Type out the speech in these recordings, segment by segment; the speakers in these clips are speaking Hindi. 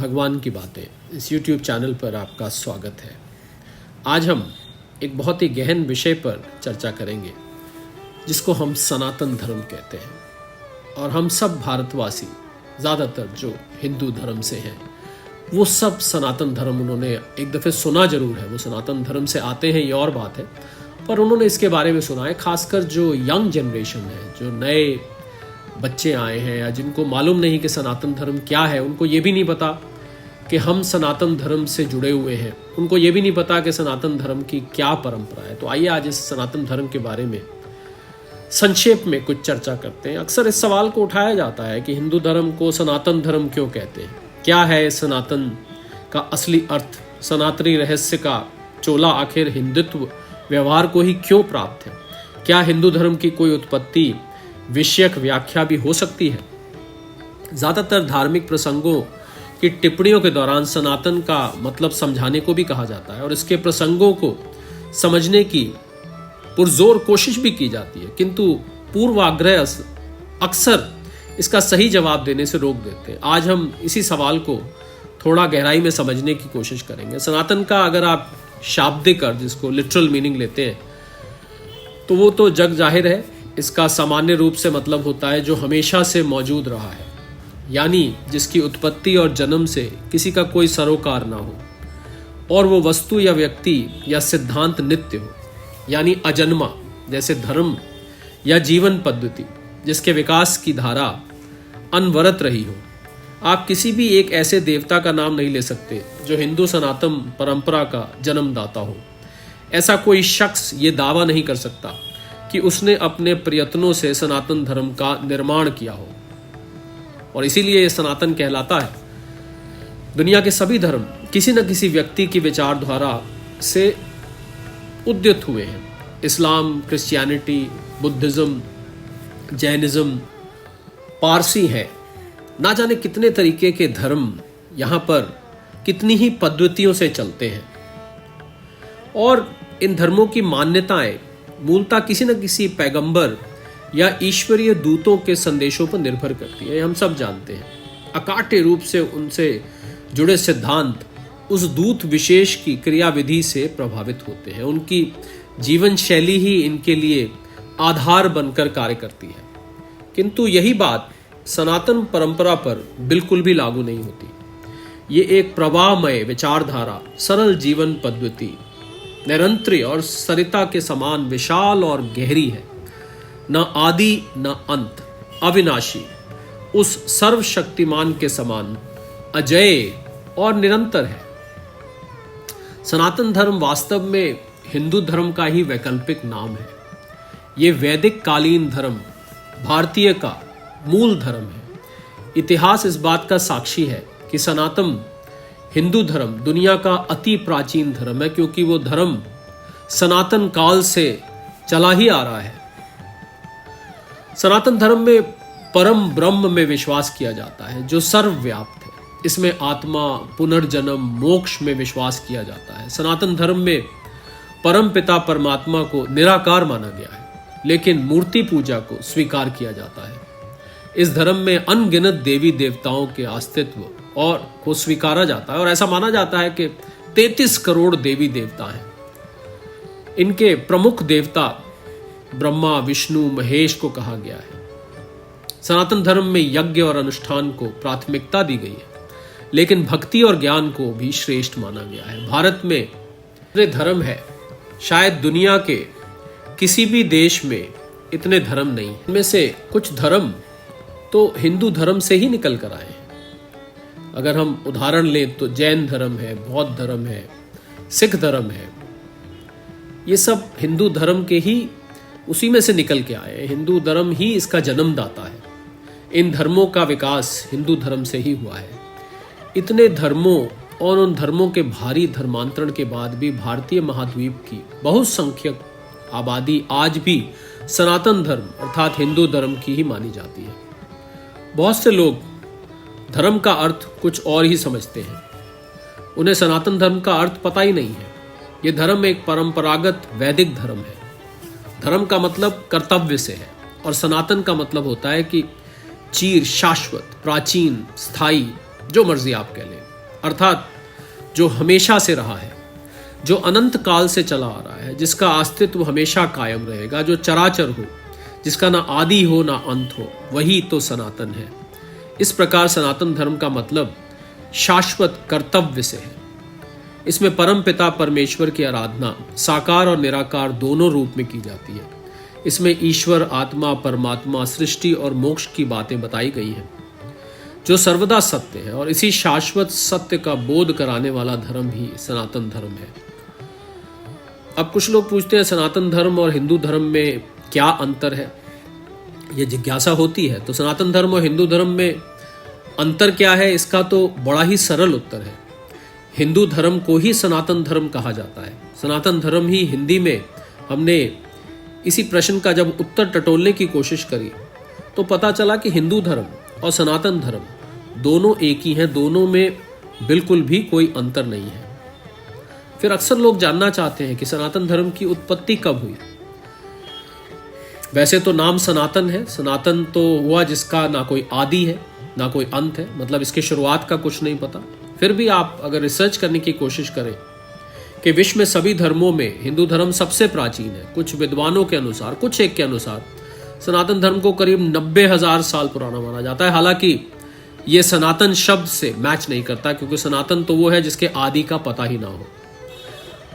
भगवान की बातें इस YouTube चैनल पर आपका स्वागत है। आज हम एक बहुत ही गहन विषय पर चर्चा करेंगे जिसको हम सनातन धर्म कहते हैं। और हम सब भारतवासी, ज़्यादातर जो हिंदू धर्म से हैं, वो सब सनातन धर्म उन्होंने एक दफ़े सुना जरूर है। वो सनातन धर्म से आते हैं ये और बात है, पर उन्होंने इसके बारे में सुना है। खासकर जो यंग जनरेशन है, जो नए बच्चे आए हैं या जिनको मालूम नहीं कि सनातन धर्म क्या है, उनको ये भी नहीं पता कि हम सनातन धर्म से जुड़े हुए हैं, उनको ये भी नहीं पता कि सनातन धर्म की क्या परंपरा है। तो आइए आज इस सनातन धर्म के बारे में संक्षेप में कुछ चर्चा करते हैं। अक्सर इस सवाल को उठाया जाता है कि हिंदू धर्म को सनातन धर्म क्यों कहते हैं, क्या है सनातन का असली अर्थ, सनातनी रहस्य का चोला आखिर हिंदुत्व व्यवहार को ही क्यों प्राप्त है, क्या हिंदू धर्म की कोई उत्पत्ति विषयक व्याख्या भी हो सकती है। ज़्यादातर धार्मिक प्रसंगों की टिप्पणियों के दौरान सनातन का मतलब समझाने को भी कहा जाता है और इसके प्रसंगों को समझने की पुरजोर कोशिश भी की जाती है, किंतु पूर्वाग्रह अक्सर इसका सही जवाब देने से रोक देते हैं। आज हम इसी सवाल को थोड़ा गहराई में समझने की कोशिश करेंगे। सनातन का अगर आप शाब्दिक अर्थ, जिसको लिटरल मीनिंग लेते हैं, तो वो तो जग जाहिर है। इसका सामान्य रूप से मतलब होता है जो हमेशा से मौजूद रहा है, यानी जिसकी उत्पत्ति और जन्म से किसी का कोई सरोकार ना हो, और वो वस्तु या व्यक्ति या सिद्धांत नित्य हो, यानी अजन्मा, जैसे धर्म या जीवन पद्धति जिसके विकास की धारा अनवरत रही हो। आप किसी भी एक ऐसे देवता का नाम नहीं ले सकते जो हिंदू सनातन परंपरा का जन्मदाता हो। ऐसा कोई शख्स ये दावा नहीं कर सकता कि उसने अपने प्रयत्नों से सनातन धर्म का निर्माण किया हो, और इसीलिए ये सनातन कहलाता है। दुनिया के सभी धर्म किसी न किसी व्यक्ति की विचारधारा से उद्यत हुए हैं। इस्लाम, क्रिश्चियनिटी, बुद्धिज्म, जैनिज्म, पारसी है, ना जाने कितने तरीके के धर्म यहाँ पर कितनी ही पद्धतियों से चलते हैं, और इन धर्मों की मान्यताएं मूलतः किसी न किसी पैगंबर या ईश्वरीय दूतों के संदेशों पर निर्भर करती है। हम सब जानते हैं अकाट्य रूप से उनसे जुड़े सिद्धांत उस दूत विशेष की क्रियाविधि से प्रभावित होते हैं। उनकी जीवन शैली ही इनके लिए आधार बनकर कार्य करती है। किंतु यही बात सनातन परंपरा पर बिल्कुल भी लागू नहीं होती। ये एक प्रवाहमय विचारधारा, सरल जीवन पद्धति, निरंतर और सरिता के समान विशाल और गहरी है, न आदि न अंत, अविनाशी, उस सर्वशक्तिमान के समान अजय और निरंतर है। सनातन धर्म वास्तव में हिंदू धर्म का ही वैकल्पिक नाम है। ये वैदिक कालीन धर्म भारतीय का मूल धर्म है। इतिहास इस बात का साक्षी है कि सनातन हिंदू धर्म दुनिया का अति प्राचीन धर्म है, क्योंकि वो धर्म सनातन काल से चला ही आ रहा है। सनातन धर्म में परम ब्रह्म में विश्वास किया जाता है जो सर्वव्याप्त है। इसमें आत्मा, पुनर्जन्म, मोक्ष में विश्वास किया जाता है। सनातन धर्म में परम पिता परमात्मा को निराकार माना गया है, लेकिन मूर्ति पूजा को स्वीकार किया जाता है। इस धर्म में अनगिनत देवी देवताओं के अस्तित्व और को स्वीकारा जाता है, और ऐसा माना जाता है कि 33 करोड़ देवी देवता हैं। इनके प्रमुख देवता ब्रह्मा, विष्णु, महेश को कहा गया है। सनातन धर्म में यज्ञ और अनुष्ठान को प्राथमिकता दी गई है, लेकिन भक्ति और ज्ञान को भी श्रेष्ठ माना गया है। भारत में इतने धर्म है, शायद दुनिया के किसी भी देश में इतने धर्म नहीं। इनमें से कुछ धर्म तो हिंदू धर्म से ही निकल कर आए हैं। अगर हम उदाहरण लें तो जैन धर्म है, बौद्ध धर्म है, सिख धर्म है। ये सब हिंदू धर्म के ही उसी में से निकल के आए हैं। हिंदू धर्म ही इसका जन्मदाता है। इन धर्मों का विकास हिंदू धर्म से ही हुआ है। इतने धर्मों और उन धर्मों के भारी धर्मांतरण के बाद भी भारतीय महाद्वीप की बहुसंख्यक आबादी आज भी सनातन धर्म अर्थात हिंदू धर्म की ही मानी जाती है। बहुत से लोग धर्म का अर्थ कुछ और ही समझते हैं। उन्हें सनातन धर्म का अर्थ पता ही नहीं है। ये धर्म एक परंपरागत वैदिक धर्म है। धर्म का मतलब कर्तव्य से है, और सनातन का मतलब होता है कि चिर, शाश्वत, प्राचीन, स्थायी, जो मर्जी आप कह लें। अर्थात जो हमेशा से रहा है, जो अनंत काल से चला आ रहा है, जिसका अस्तित्व हमेशा कायम रहेगा, जो चराचर हो, जिसका ना आदि हो ना अंत हो, वही तो सनातन है। इस प्रकार सनातन धर्म का मतलब शाश्वत कर्तव्य से है। इसमें परम पिता परमेश्वर की आराधना साकार और निराकार दोनों रूप में की जाती है। इसमें ईश्वर, आत्मा, परमात्मा, सृष्टि और मोक्ष की बातें बताई गई हैं, जो सर्वदा सत्य है, और इसी शाश्वत सत्य का बोध कराने वाला धर्म ही सनातन धर्म है। अब कुछ लोग पूछते हैं सनातन धर्म और हिंदू धर्म में क्या अंतर है, ये जिज्ञासा होती है। तो सनातन धर्म और हिंदू धर्म में अंतर क्या है, इसका तो बड़ा ही सरल उत्तर है। हिंदू धर्म को ही सनातन धर्म कहा जाता है। सनातन धर्म ही हिंदी में हमने इसी प्रश्न का जब उत्तर टटोलने की कोशिश करी तो पता चला कि हिंदू धर्म और सनातन धर्म दोनों एक ही हैं, दोनों में बिल्कुल भी कोई अंतर नहीं है। फिर अक्सर लोग जानना चाहते हैं कि सनातन धर्म की उत्पत्ति कब हुई। वैसे तो नाम सनातन है, सनातन तो हुआ जिसका ना कोई आदि है ना कोई अंत है, मतलब इसकी शुरुआत का कुछ नहीं पता। फिर भी आप अगर रिसर्च करने की कोशिश करें कि विश्व में सभी धर्मों में हिंदू धर्म सबसे प्राचीन है, कुछ विद्वानों के अनुसार, कुछ एक के अनुसार सनातन धर्म को करीब 90,000 साल पुराना माना जाता है। हालांकि ये सनातन शब्द से मैच नहीं करता, क्योंकि सनातन तो वो है जिसके आदि का पता ही ना हो।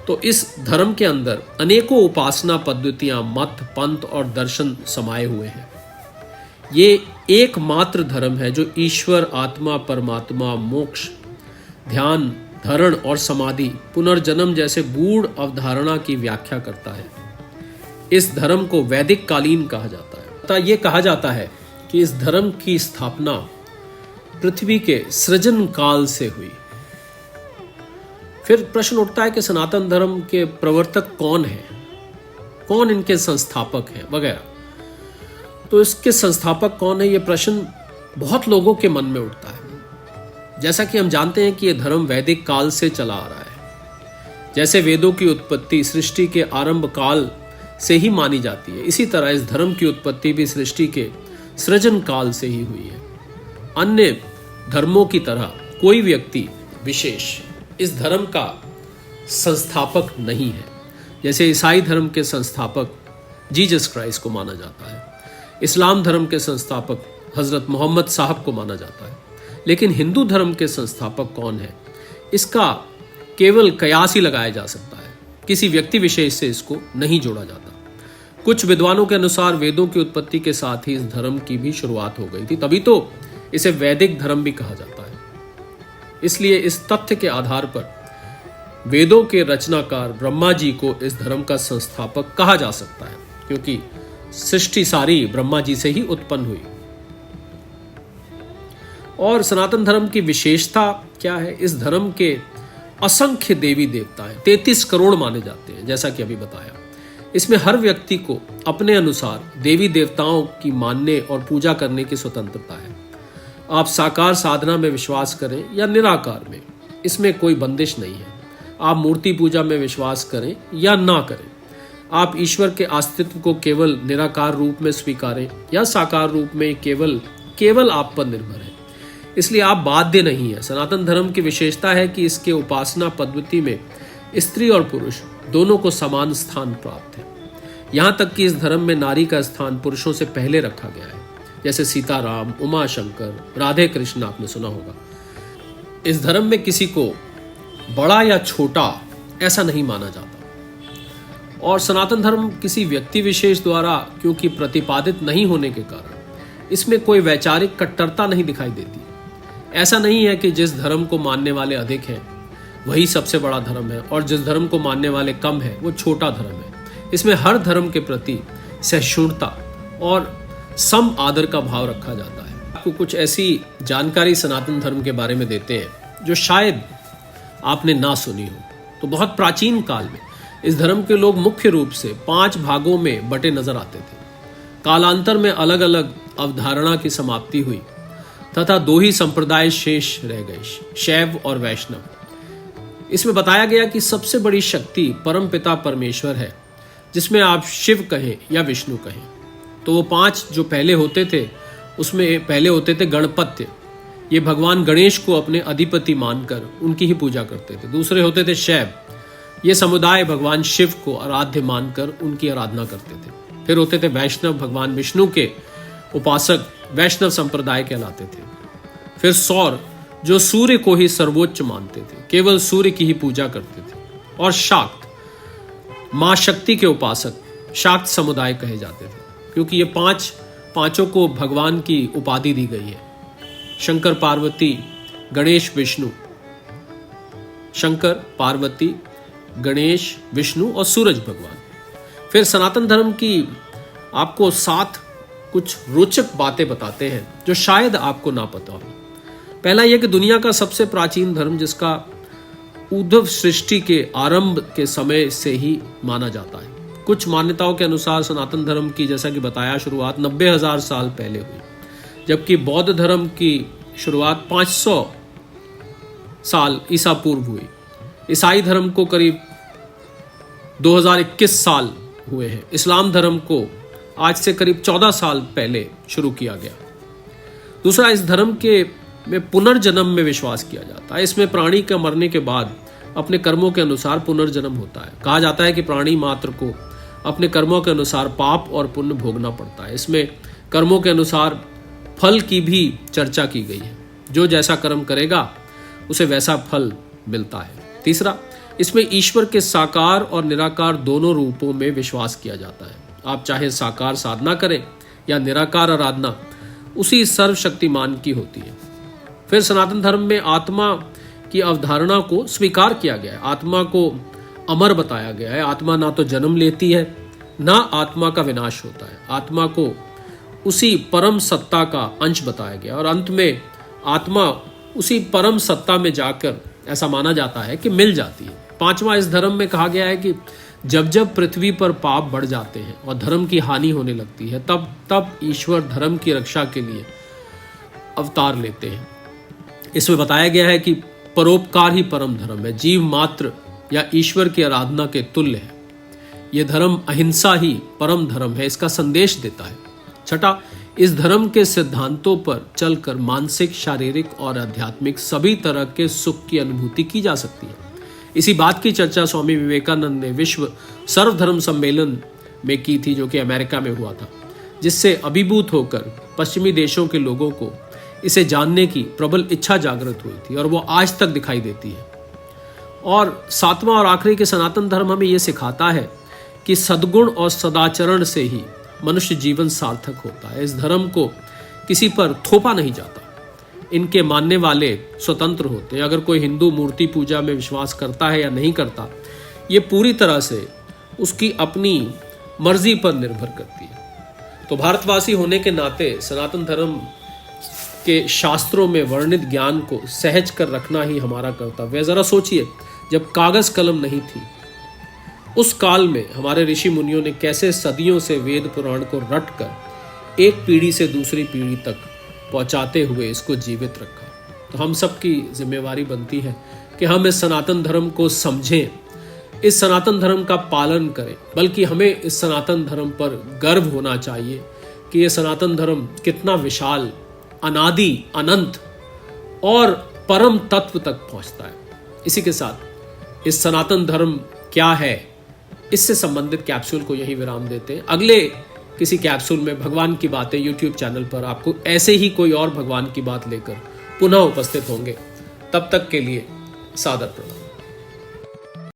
तो इस धर्म के अंदर अनेकों उपासना पद्धतियां, मत, पंथ और दर्शन समाये हुए हैं। ये एकमात्र धर्म है जो ईश्वर, आत्मा, परमात्मा, मोक्ष, ध्यान, धरण और समाधि, पुनर्जन्म जैसे गूढ़ अवधारणा की व्याख्या करता है। इस धर्म को वैदिक कालीन कहा जाता है। ये कहा जाता है कि इस धर्म की स्थापना पृथ्वी के सृजन काल से हुई। फिर प्रश्न उठता है कि सनातन धर्म के प्रवर्तक कौन हैं, कौन इनके संस्थापक हैं वगैरह। तो इसके संस्थापक कौन है, ये प्रश्न बहुत लोगों के मन में उठता है। जैसा कि हम जानते हैं कि यह धर्म वैदिक काल से चला आ रहा है। जैसे वेदों की उत्पत्ति सृष्टि के आरंभ काल से ही मानी जाती है, इसी तरह इस धर्म की उत्पत्ति भी सृष्टि के सृजन काल से ही हुई है। अन्य धर्मों की तरह कोई व्यक्ति विशेष इस धर्म का संस्थापक नहीं है। जैसे ईसाई धर्म के संस्थापक जीसस क्राइस्ट को माना जाता है, इस्लाम धर्म के संस्थापक हजरत मोहम्मद साहब को माना जाता है, लेकिन हिंदू धर्म के संस्थापक कौन है, इसका केवल कयास ही लगाया जा सकता है। किसी व्यक्ति विशेष से इसको नहीं जोड़ा जाता। कुछ विद्वानों के अनुसार वेदों की उत्पत्ति के साथ ही इस धर्म की भी शुरुआत हो गई थी, तभी तो इसे वैदिक धर्म भी कहा जाता है। इसलिए इस तथ्य के आधार पर वेदों के रचनाकार ब्रह्मा जी को इस धर्म का संस्थापक कहा जा सकता है, क्योंकि सृष्टि सारी ब्रह्मा जी से ही उत्पन्न हुई। और सनातन धर्म की विशेषता क्या है, इस धर्म के असंख्य देवी देवता हैं, 33 करोड़ माने जाते हैं, जैसा कि अभी बताया। इसमें हर व्यक्ति को अपने अनुसार देवी देवताओं की मानने और पूजा करने की स्वतंत्रता है। आप साकार साधना में विश्वास करें या निराकार में, इसमें कोई बंदिश नहीं है। आप मूर्ति पूजा में विश्वास करें या ना करें, आप ईश्वर के अस्तित्व को केवल निराकार रूप में स्वीकारें या साकार रूप में, केवल आप पर निर्भर है। इसलिए आप बाध्य नहीं है। सनातन धर्म की विशेषता है कि इसके उपासना पद्धति में स्त्री और पुरुष दोनों को समान स्थान प्राप्त है। यहाँ तक कि इस धर्म में नारी का स्थान पुरुषों से पहले रखा गया है, जैसे सीताराम, उमा शंकर, राधे कृष्ण आपने सुना होगा। इस धर्म में किसी को बड़ा या छोटा ऐसा नहीं माना जाता। और सनातन धर्म किसी व्यक्ति विशेष द्वारा क्योंकि प्रतिपादित नहीं होने के कारण इसमें कोई वैचारिक कट्टरता नहीं दिखाई देती। ऐसा नहीं है कि जिस धर्म को मानने वाले अधिक हैं वही सबसे बड़ा धर्म है और जिस धर्म को मानने वाले कम है वो छोटा धर्म है। इसमें हर धर्म के प्रति सहिष्णुता और सम आदर का भाव रखा जाता है। आपको कुछ ऐसी जानकारी सनातन धर्म के बारे में देते हैं जो शायद आपने ना सुनी हो। तो बहुत प्राचीन काल में इस धर्म के लोग मुख्य रूप से 5 भागों में बटे नजर आते थे। कालांतर में अलग अलग अवधारणा की समाप्ति हुई तथा 2 ही संप्रदाय शेष रह गए, शैव और वैष्णव। इसमें बताया गया कि सबसे बड़ी शक्ति परम पिता परमेश्वर है, जिसमें आप शिव कहें या विष्णु कहें। तो वो 5 जो पहले होते थे, उसमें पहले होते थे गणपत्य, ये भगवान गणेश को अपने अधिपति मानकर उनकी ही पूजा करते थे। दूसरे होते थे शैव, ये समुदाय भगवान शिव को आराध्य मानकर उनकी आराधना करते थे। फिर होते थे वैष्णव, भगवान विष्णु के उपासक वैष्णव संप्रदाय कहलाते थे। फिर सौर, जो सूर्य को ही सर्वोच्च मानते थे, केवल सूर्य की ही पूजा करते थे। और शाक्त, मां शक्ति के उपासक शाक्त समुदाय कहे जाते थे, क्योंकि ये पांचों को भगवान की उपाधि दी गई है। शंकर, पार्वती, गणेश, विष्णु। शंकर, पार्वती, गणेश, विष्णु और सूरज भगवान। फिर सनातन धर्म की आपको 7 कुछ रोचक बातें बताते हैं जो शायद आपको ना पता हो। पहला यह कि दुनिया का सबसे प्राचीन धर्म, जिसका उद्भव सृष्टि के आरंभ के समय से ही माना जाता है। कुछ मान्यताओं के अनुसार सनातन धर्म की, जैसा कि बताया, शुरुआत 90,000 साल पहले हुई, जबकि बौद्ध धर्म की शुरुआत 500 साल ईसा पूर्व हुई। ईसाई धर्म को करीब 2021 साल हुए हैं। इस्लाम धर्म को आज से करीब 14 साल पहले शुरू किया गया। दूसरा, इस धर्म में पुनर्जन्म में विश्वास किया जाता है। इसमें प्राणी के मरने के बाद अपने कर्मों के अनुसार पुनर्जन्म होता है। कहा जाता है कि प्राणी मात्र को अपने कर्मों के अनुसार पाप और पुण्य भोगना पड़ता है। इसमें कर्मों के अनुसार फल की भी चर्चा की गई है। जो जैसा कर्म करेगा उसे वैसा फल मिलता है। तीसरा, इसमें ईश्वर के साकार और निराकार दोनों रूपों में विश्वास किया जाता है। आप चाहे साकार साधना करें या निराकार आराधना, उसी सर्वशक्तिमान की होती है। फिर सनातन धर्म में आत्मा की अवधारणा को स्वीकार किया गया है। आत्मा को अमर बताया गया है। आत्मा ना तो जन्म लेती है, ना आत्मा का विनाश होता है। आत्मा को उसी परम सत्ता का अंश बताया गया और अंत में आत्मा उसी परम सत्ता में जाकर ऐसा माना जाता है कि मिल जाती है। पांचवा, इस धर्म में कहा गया है कि जब जब पृथ्वी पर पाप बढ़ जाते हैं और धर्म की हानि होने लगती है, तब तब ईश्वर धर्म की रक्षा के लिए अवतार लेते हैं। इसमें बताया गया है कि परोपकार ही परम धर्म है, जीव मात्र या ईश्वर की आराधना के तुल्य है। यह धर्म अहिंसा ही परम धर्म है, इसका संदेश देता है। छठा, इस धर्म के सिद्धांतों पर चलकर मानसिक, शारीरिक और आध्यात्मिक सभी तरह के सुख की अनुभूति की जा सकती है। इसी बात की चर्चा स्वामी विवेकानंद ने विश्व सर्वधर्म सम्मेलन में की थी, जो कि अमेरिका में हुआ था, जिससे अभिभूत होकर पश्चिमी देशों के लोगों को इसे जानने की प्रबल इच्छा जागृत हुई थी और वो आज तक दिखाई देती है। और सातवां और आखिरी के सनातन धर्म हमें यह सिखाता है कि सद्गुण और सदाचरण से ही मनुष्य जीवन सार्थक होता है। इस धर्म को किसी पर थोपा नहीं जाता। इनके मानने वाले स्वतंत्र होते हैं। अगर कोई हिंदू मूर्ति पूजा में विश्वास करता है या नहीं करता, ये पूरी तरह से उसकी अपनी मर्जी पर निर्भर करती है। तो भारतवासी होने के नाते सनातन धर्म के शास्त्रों में वर्णित ज्ञान को सहज कर रखना ही हमारा कर्तव्य है। जरा सोचिए, जब कागज कलम नहीं थी, उस काल में हमारे ऋषि मुनियों ने कैसे सदियों से वेद पुराण को रट कर एक पीढ़ी से दूसरी पीढ़ी तक पहुंचाते हुए इसको जीवित रखा। तो हम सब की जिम्मेवारी बनती है कि हम इस सनातन धर्म को समझें, इस सनातन धर्म का पालन करें। बल्कि हमें इस सनातन धर्म पर गर्व होना चाहिए कि ये सनातन धर्म कितना विशाल, अनादि, अनंत और परम तत्व तक पहुंचता है। इसी के साथ इस सनातन धर्म क्या है, इससे संबंधित कैप्सूल को यही विराम देते हैं। अगले किसी कैप्सूल में भगवान की बातें यूट्यूब चैनल पर आपको ऐसे ही कोई और भगवान की बात लेकर पुनः उपस्थित होंगे। तब तक के लिए सादर प्रणाम।